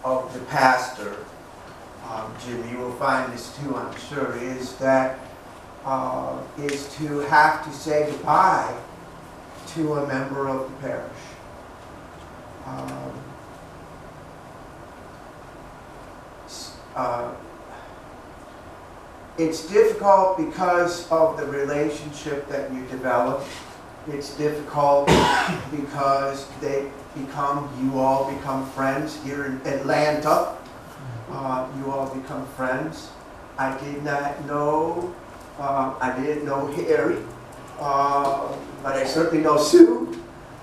of the pastor, Jim, you will find this too, I'm sure, is to have to say goodbye to a member of the parish. It's difficult because of the relationship that you develop. It's difficult because you all become friends here in Atlanta. You all become friends. I didn't know Harry, but I certainly know Sue.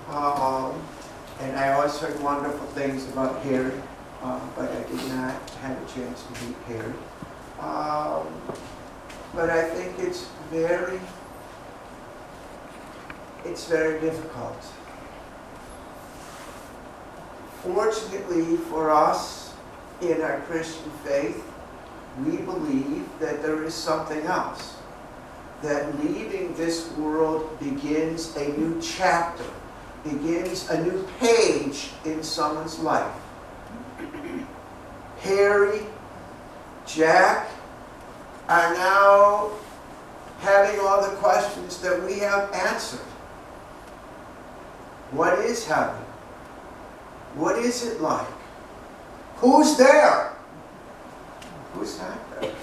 And I always heard wonderful things about Harry, but I did not have a chance to meet Harry. But I think it's very difficult. Fortunately for us in our Christian faith, we believe that there is something else. That leaving this world begins a new chapter, begins a new page in someone's life. Harry, Jack are now having all the questions that we have answered. What is heaven? What is it like? Who's there? Who's not there?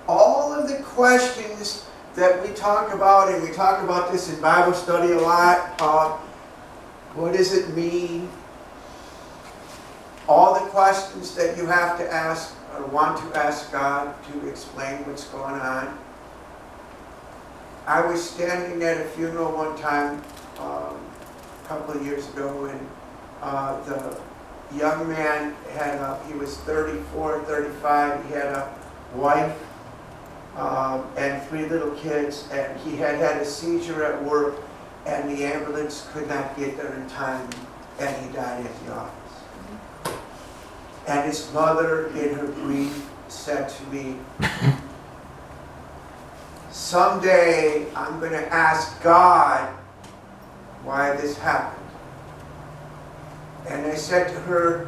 All of the questions that we talk about, and we talk about this in Bible study a lot, what does it mean? All the questions that you have to ask or want to ask God to explain what's going on. I was standing at a funeral one time, a couple of years ago, and the young man he was 34, 35, he had a wife and 3 little kids, and he had a seizure at work, and the ambulance could not get there in time, and he died at the office. And his mother, in her grief, said to me, someday I'm going to ask God why this happened. And I said to her,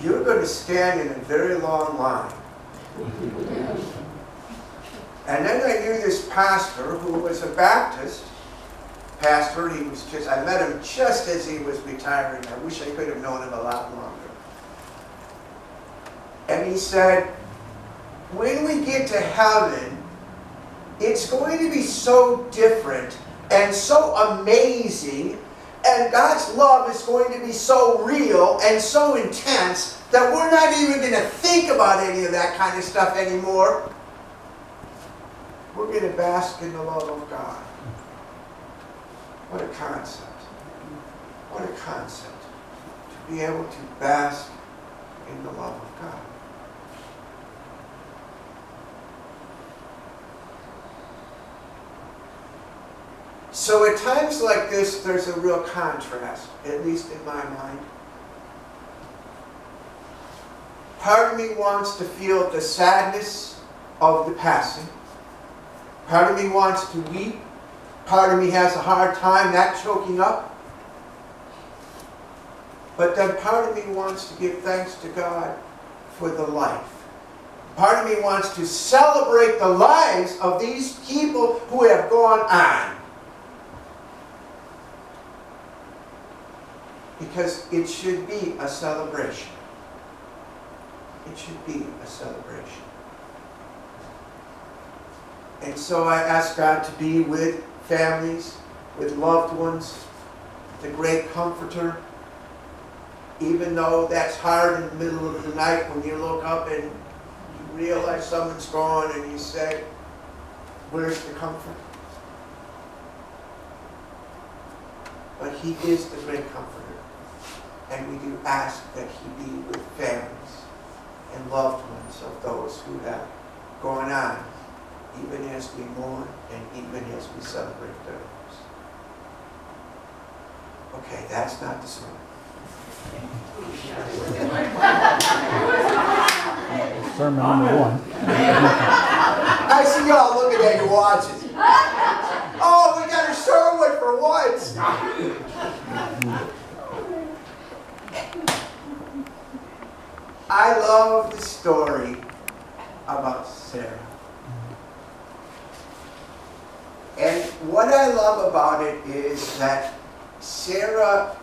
you're going to stand in a very long line. And then I knew this pastor who was a Baptist pastor. I met him just as he was retiring. I wish I could have known him a lot longer. And he said, when we get to heaven, it's going to be so different and so amazing, and God's love is going to be so real and so intense that we're not even going to think about any of that kind of stuff anymore. We're going to bask in the love of God. What a concept. What a concept. To be able to bask in the love of God. So at times like this, there's a real contrast, at least in my mind. Part of me wants to feel the sadness of the passing. Part of me wants to weep. Part of me has a hard time not choking up. But then part of me wants to give thanks to God for the life. Part of me wants to celebrate the lives of these people who have gone on. Because it should be a celebration. It should be a celebration. And so I ask God to be with families, with loved ones, the great comforter. Even though that's hard in the middle of the night when you look up and you realize someone's gone and you say, where's the comfort? But He is the great comforter. And we do ask that He be with families and loved ones of those who have gone on, even as we mourn and even as we celebrate their lives. Okay, that's not the sermon. Sermon number 1. I see y'all looking at your watches. Oh, we got a sermon for once. I love the story about Sarah. And what I love about it is that Sarah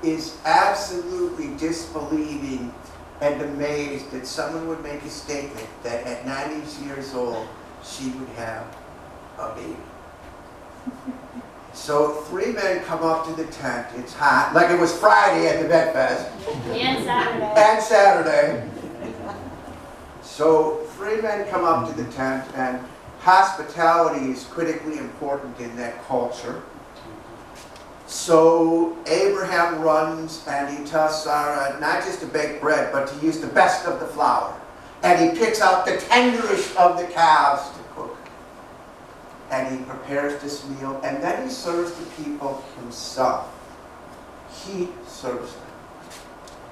is absolutely disbelieving and amazed that someone would make a statement that at 90 years old she would have a baby. So 3 men come up to the tent. It's hot, like it was Friday at the Vet Fest. And Saturday. And Saturday. So 3 men come up to the tent, and hospitality is critically important in that culture. So Abraham runs and he tells Sarah not just to bake bread, but to use the best of the flour. And he picks out the tenderest of the calves to cook. And he prepares this meal, and then he serves the people himself. He serves them.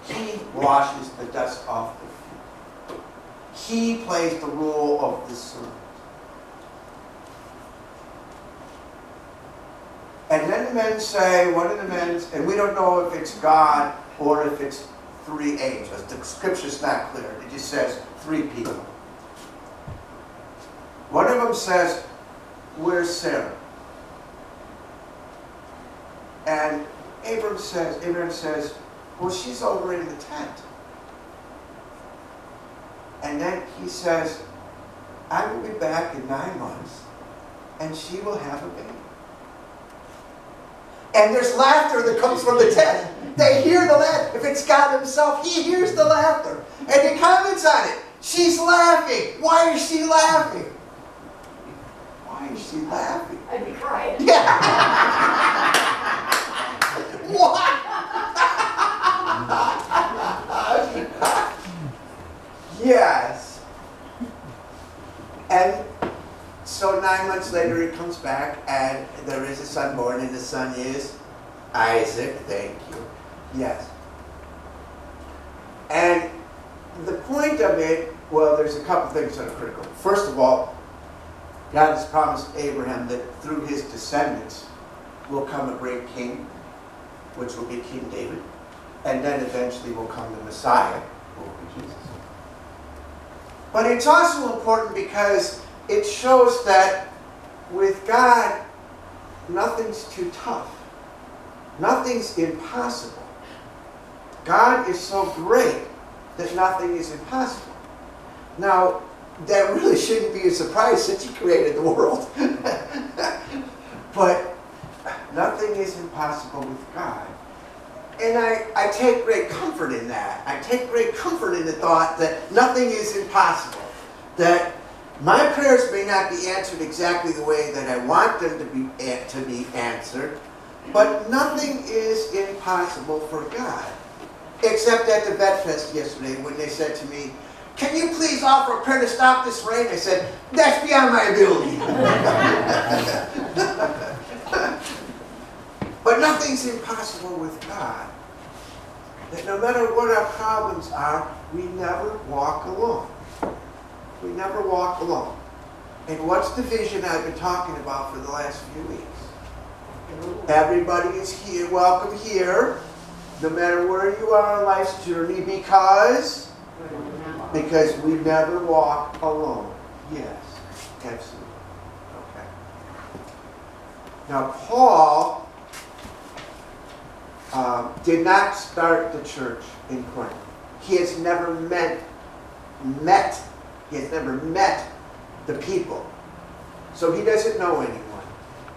He washes the dust off their feet. He plays the role of the servant. And then the men say, one of the men, and we don't know if it's God or if it's 3 angels. The scripture's not clear. It just says 3 people. One of them says, "Where's Sarah?" And Abraham says, "Well, she's over in the tent." And then he says, "I will be back in 9 months, and she will have a baby." And there's laughter that comes from the tent. They hear the laughter. If it's God himself, he hears the laughter. And he comments on it. She's laughing. Why is she laughing? Why is she laughing? I'd be crying. Yeah. What? Yes. And so 9 months later he comes back, and there is a son born, and the son is Isaac. Thank you. Yes. And the point of it, well, there's a couple things that are critical. First of all, God has promised Abraham that through his descendants will come a great king, which will be King David, and then eventually will come the Messiah, who will be Jesus. But it's also important because it shows that with God, nothing's too tough. Nothing's impossible. God is so great that nothing is impossible. Now, that really shouldn't be a surprise since he created the world. But nothing is impossible with God. And I take great comfort in that. I take great comfort in the thought that nothing is impossible. That my prayers may not be answered exactly the way that I want them to be answered, but nothing is impossible for God. Except at the Vet Fest yesterday when they said to me, "Can you please offer a prayer to stop this rain?" I said, "That's beyond my ability." But nothing's impossible with God. That no matter what our problems are, we never walk alone. We never walk alone. And what's the vision I've been talking about for the last few weeks? Everybody is here, welcome here, no matter where you are on life's journey, because we never walk alone. Yes, absolutely. Okay. Now, Paul did not start the church in Corinth. He has never met the people. So he doesn't know anyone.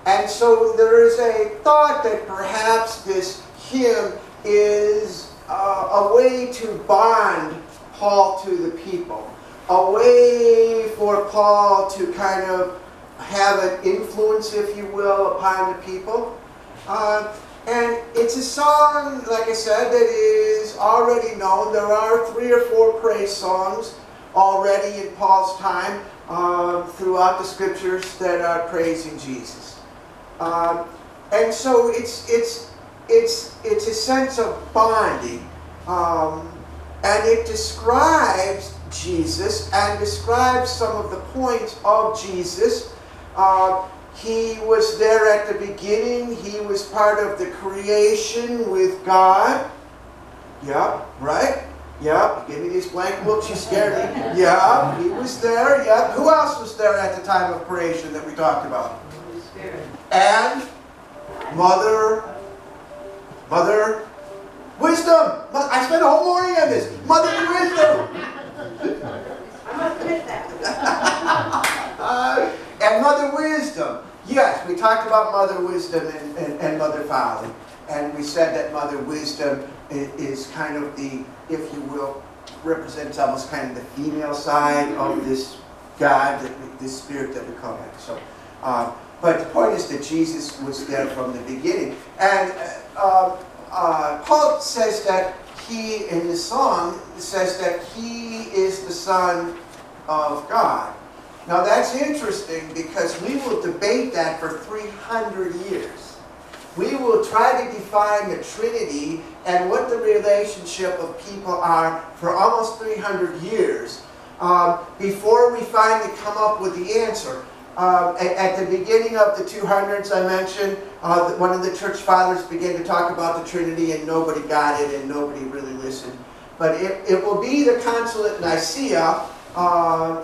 And so there is a thought that perhaps this hymn is a way to bond Paul to the people. A way for Paul to kind of have an influence, if you will, upon the people. And it's a song, like I said, that is already known. There are 3 or 4 praise songs already in Paul's time throughout the scriptures that are praising Jesus. And so it's a sense of bonding. And it describes Jesus and describes some of the points of Jesus. He was there at the beginning. He was part of the creation with God. Yeah, right? Yeah, he gave me these blank looks, you scared me. Yeah, he was there. Yeah. Who else was there at the time of creation that we talked about? Holy Spirit. And Mother Wisdom. I spent a whole morning on this. Mother Wisdom. I must admit that. And Mother Wisdom. Yes, we talked about Mother Wisdom and Mother Folly. And we said that Mother Wisdom is kind of the, if you will, represents almost kind of the female side of this God, this spirit that we call that. So, but the point is that Jesus was there from the beginning. And Paul says that he, in the song, says that he is the Son of God. Now that's interesting because we will debate that for 300 years. We will try to define the Trinity and what the relationship of people are for almost 300 years before we finally come up with the answer. At the beginning of the 200s, I mentioned, one of the church fathers began to talk about the Trinity and nobody got it and nobody really listened. But it will be the Council at Nicaea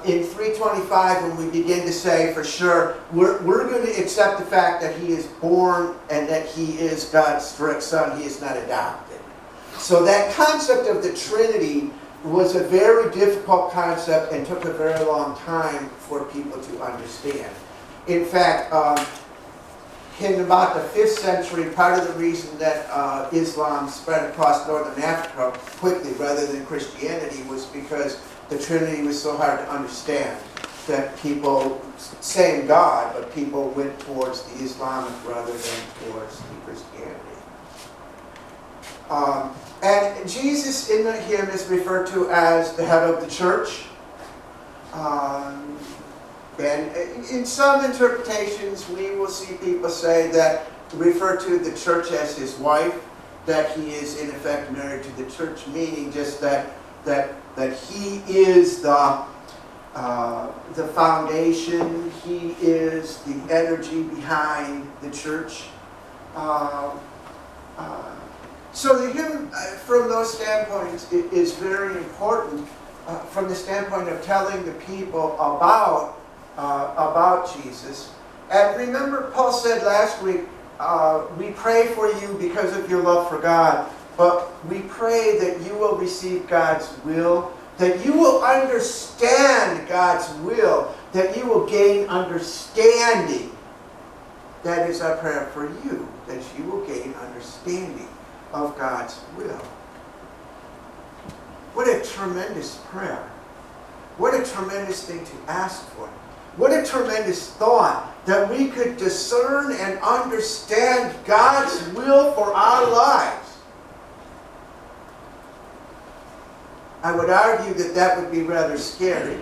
in 325 when we begin to say for sure, we're going to accept the fact that he is born and that he is God's direct son, he is not adopted. So that concept of the Trinity was a very difficult concept and took a very long time for people to understand. In fact, in about the 5th century, part of the reason that Islam spread across northern Africa quickly rather than Christianity was because the Trinity was so hard to understand that people, same God, but people went towards the Islamic rather than towards the Christianity. And Jesus in the hymn is referred to as the head of the church. And in some interpretations, we will see people say that, refer to the church as his wife, that he is in effect married to the church, meaning just that he is the foundation, he is the energy behind the church. So the hymn, from those standpoints, is very important from the standpoint of telling the people about Jesus. And remember, Paul said last week, we pray for you because of your love for God, but we pray that you will receive God's will, that you will understand God's will, that you will gain understanding. That is our prayer for you, that you will gain understanding of God's will. What a tremendous prayer. What a tremendous thing to ask for. What a tremendous thought that we could discern and understand God's will for our lives. I would argue that that would be rather scary.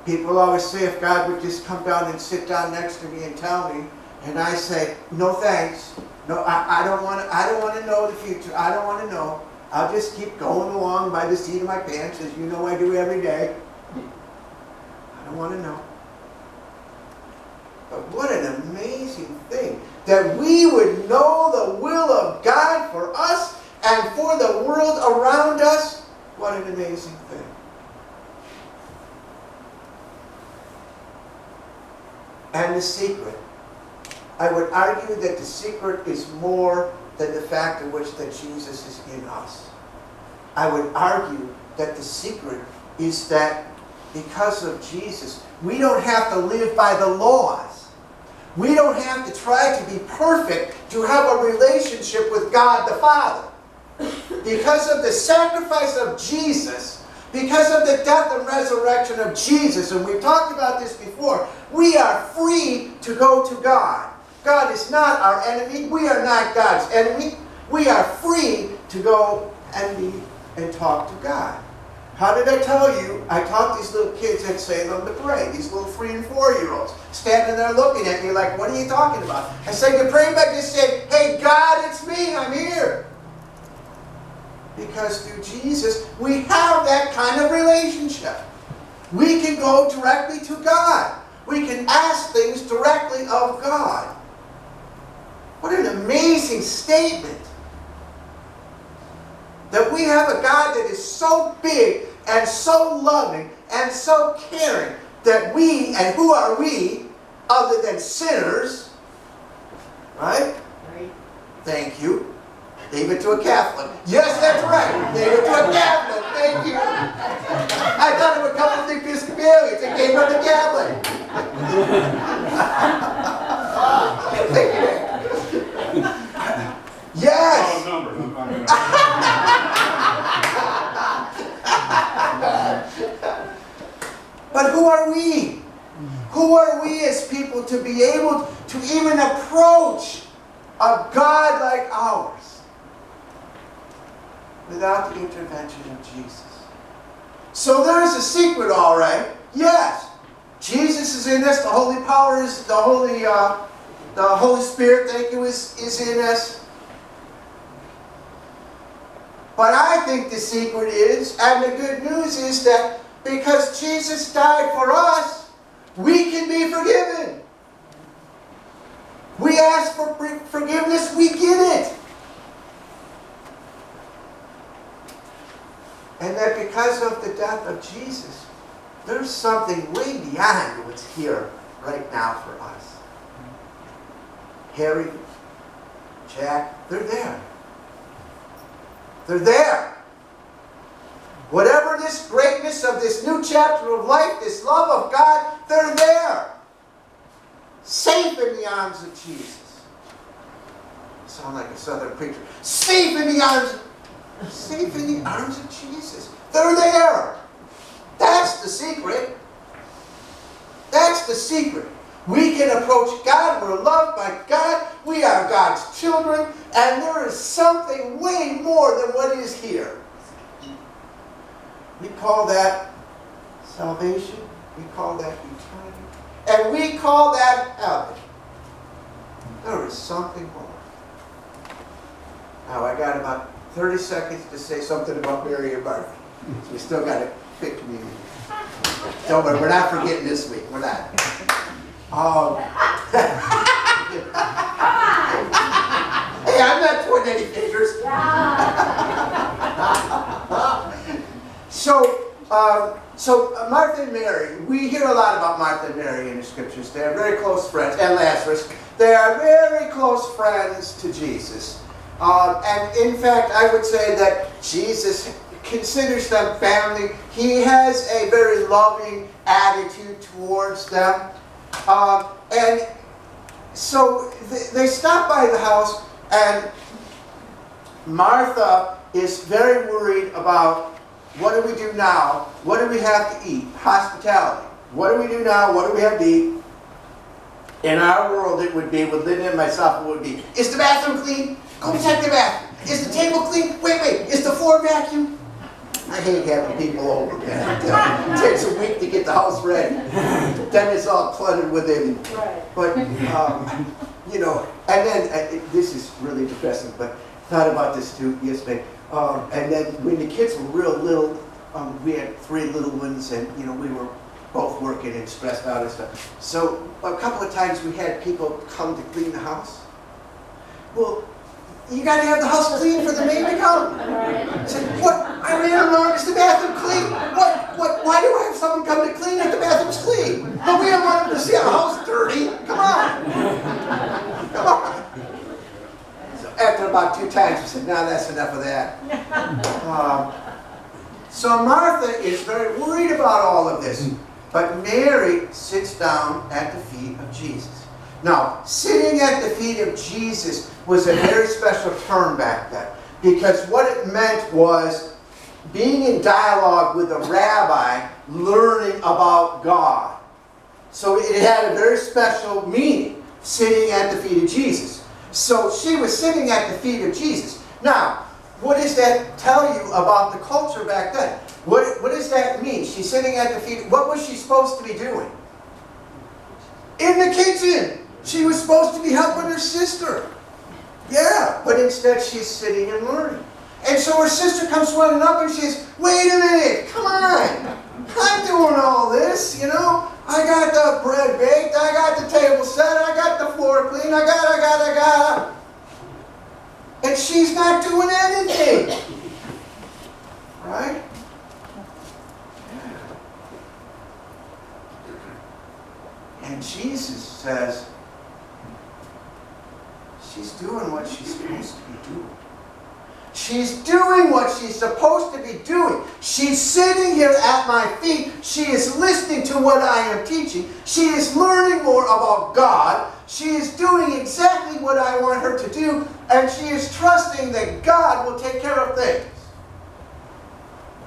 People always say if God would just come down and sit down next to me and tell me, and I say, no thanks. No, I don't want to know the future. I don't want to know. I'll just keep going along by the seat of my pants, as you know I do every day. I don't want to know. But what an amazing thing that we would know the will of God for us and for the world around us. What an amazing thing. And the secret. I would argue that the secret is more than the fact in which that Jesus is in us. I would argue that the secret is that because of Jesus, we don't have to live by the laws. We don't have to try to be perfect to have a relationship with God the Father. Because of the sacrifice of Jesus, because of the death and resurrection of Jesus, and we've talked about this before, we are free to go to God. God is not our enemy. We are not God's enemy. We are free to go and meet and talk to God. How did I tell you? I taught these little kids at Salem to pray. These little 3- and 4-year-olds standing there looking at me like, what are you talking about? I said, you pray by just saying, hey God, it's me. I'm here. Because through Jesus, we have that kind of relationship. We can go directly to God. We can ask things directly of God. What an amazing statement. That we have a God that is so big and so loving and so caring that we, and who are we other than sinners, right? Right. Thank you. Gave it to a Catholic. Yes, that's right. Gave it to a Catholic. Thank you. I thought it would come from the Episcopalians. It came from the Catholic. Thank you. Yes. But who are we? Who are we as people to be able to even approach a God like ours without the intervention of Jesus? So there is a secret, all right. Yes, Jesus is in us. The Holy Power is the Holy Spirit. Thank you, is in us. But I think the secret is, and the good news is that because Jesus died for us, we can be forgiven. We ask for forgiveness, we get it. And that because of the death of Jesus, there's something way beyond what's here right now for us. Harry, Jack, they're there. They're there. Whatever this greatness of this new chapter of life, this love of God, they're there. Safe in the arms of Jesus. I sound like a southern preacher. Safe in the arms of Jesus. They're there. That's the secret. That's the secret. We can approach God. We're loved by God. We are God's children. And there is something way more than what is here. We call that salvation. We call that eternity. And we call that heaven. There is something more. Now I got about 30 seconds to say something about Mary and Martha. So we still got to pick communion. Don't worry, we're not forgetting this week. We're not. Hey, I'm not pointing any fingers. So Martha and Mary, we hear a lot about Martha and Mary in the scriptures. They are very close friends, and Lazarus. They are very close friends to Jesus. And in fact, I would say that Jesus considers them family. He has a very loving attitude towards them. And so they stop by the house, and Martha is very worried about, what do we do now? What do we have to eat? Hospitality. What do we do now? What do we have to eat? In our world, it would be, with Linda and myself, it would be, is the bathroom clean? Go check the bathroom. Is the table clean? Wait, is the floor vacuum? I hate having people over, man. It takes a week to get the house ready. Then it's all cluttered within. Right. But, you know, and then, this is really depressing, but thought about this too yesterday. And then when the kids were real little, we had 3 little ones, and, you know, we were both working and stressed out and stuff. So a couple of times we had people come to clean the house. Well, you got to have the house clean for the maid to come. I said, what? I ran along, is the bathroom clean? Why do I have someone come to clean if the bathroom's clean? But we don't want them to see our house dirty. Come on. Come on. So after about 2 times, we said, now that's enough of that. So Martha is very worried about all of this. But Mary sits down at the feet of Jesus. Now, sitting at the feet of Jesus was a very special term back then, because what it meant was being in dialogue with a rabbi, learning about God. So it had a very special meaning, sitting at the feet of Jesus. So she was sitting at the feet of Jesus. Now, what does that tell you about the culture back then? What does that mean? She's sitting at the feet. What was she supposed to be doing? In the kitchen. She was supposed to be helping her sister. Yeah, but instead she's sitting and learning. And so her sister comes running up and she says, wait a minute, come on. I'm doing all this, you know. I got the bread baked, I got the table set, I got the floor clean, I got. And she's not doing anything. says, she's doing what she's supposed to be doing. She's doing what she's supposed to be doing. She's sitting here at my feet. She is listening to what I am teaching. She is learning more about God. She is doing exactly what I want her to do. And she is trusting that God will take care of things.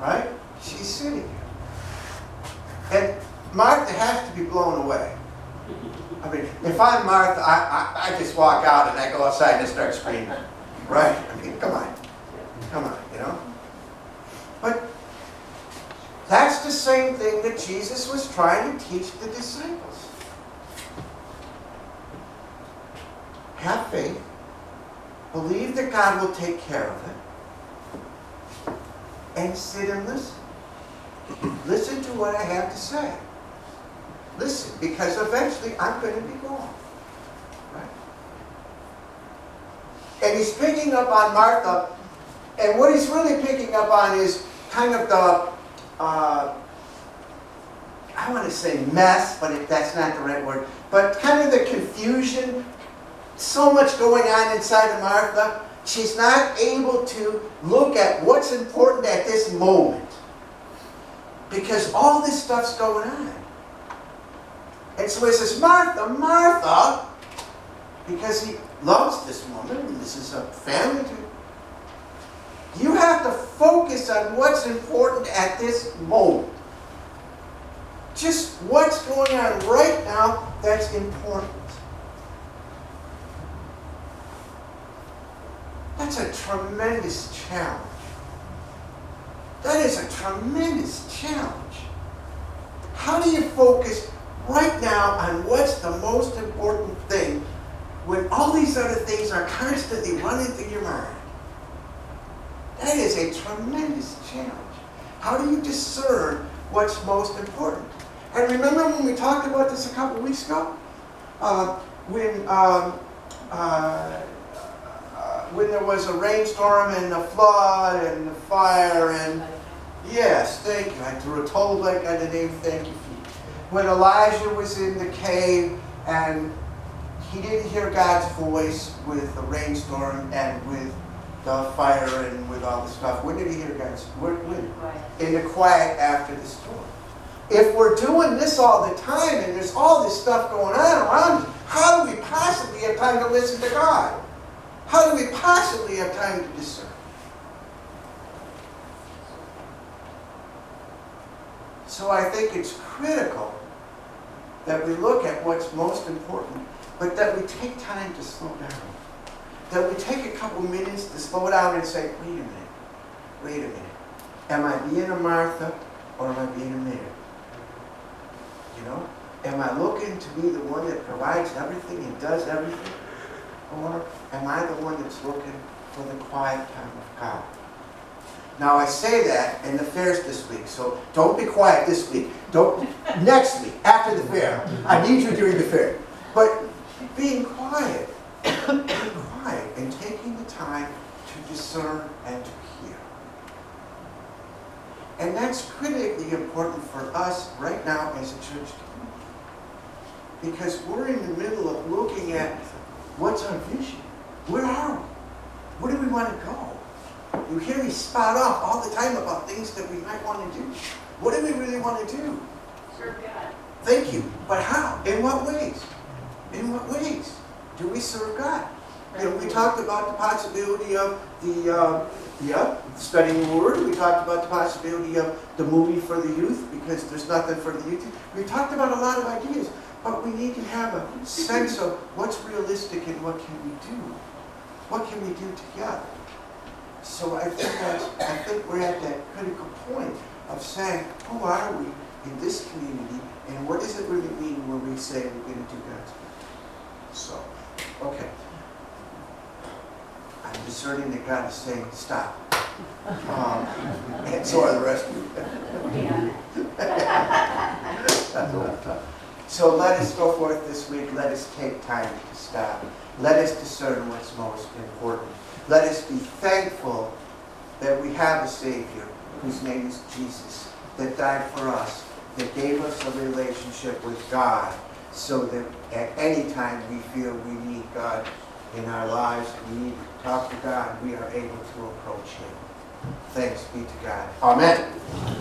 Right? She's sitting here. And Martha has to be blown away. I mean, if I'm Martha, I just walk out and I go outside and I start screaming. Right? I mean, come on. Come on, you know? But that's the same thing that Jesus was trying to teach the disciples. Have faith. Believe that God will take care of it. And sit and listen. Listen to what I have to say. Listen, because eventually I'm going to be gone. Right? And he's picking up on Martha. And what he's really picking up on is kind of the, I want to say mess, but that's not the right word, but kind of the confusion, so much going on inside of Martha. She's not able to look at what's important at this moment because all this stuff's going on. And so he says, Martha, Martha, because he loves this woman, and this is a family too. You have to focus on what's important at this moment. Just what's going on right now that's important. That's a tremendous challenge. That is a tremendous challenge. How do you focus right now on what's the most important thing when all these other things are constantly running through your mind? That is a tremendous challenge. How do you discern what's most important? And remember when we talked about this a couple weeks ago? When there was a rainstorm and a flood and the fire and... Yes, thank you. I told like I didn't thank you. When Elijah was in the cave and he didn't hear God's voice with the rainstorm and with the fire and with all the stuff. When did he hear God's? When? In the quiet after the storm. If we're doing this all the time and there's all this stuff going on around us, how do we possibly have time to listen to God? How do we possibly have time to discern? So I think it's critical that we look at what's most important, but that we take time to slow down. That we take a couple minutes to slow down and say, wait a minute. Am I being a Martha or am I being a Mary? You know? Am I looking to be the one that provides everything and does everything? Or am I the one that's looking for the quiet time of God? Now I say that in the fairs this week, so don't be quiet this week. Next week, after the fair. I need you during the fair. But being quiet and taking the time to discern and to hear. And that's critically important for us right now as a church community. Because we're in the middle of looking at what's our vision. Where are we? Where do we want to go? You hear me spout off all the time about things that we might want to do. What do we really want to do? Serve God. Thank you. But how? In what ways? In what ways do we serve God? You know, we talked about the possibility of studying the Word. We talked about the possibility of the movie for the youth because there's nothing for the youth. We talked about a lot of ideas, but we need to have a sense of what's realistic and what can we do. What can we do together? So I think we're at that critical point of saying, who are we in this community, and what does it really mean when we say we're going to do God's will? So, okay. I'm discerning that God is saying, stop. And so are the rest of you. So let us go forth this week. Let us take time to stop. Let us discern what's most important. Let us be thankful that we have a Savior whose name is Jesus, that died for us, that gave us a relationship with God, so that at any time we feel we need God in our lives, we need to talk to God, we are able to approach Him. Thanks be to God. Amen.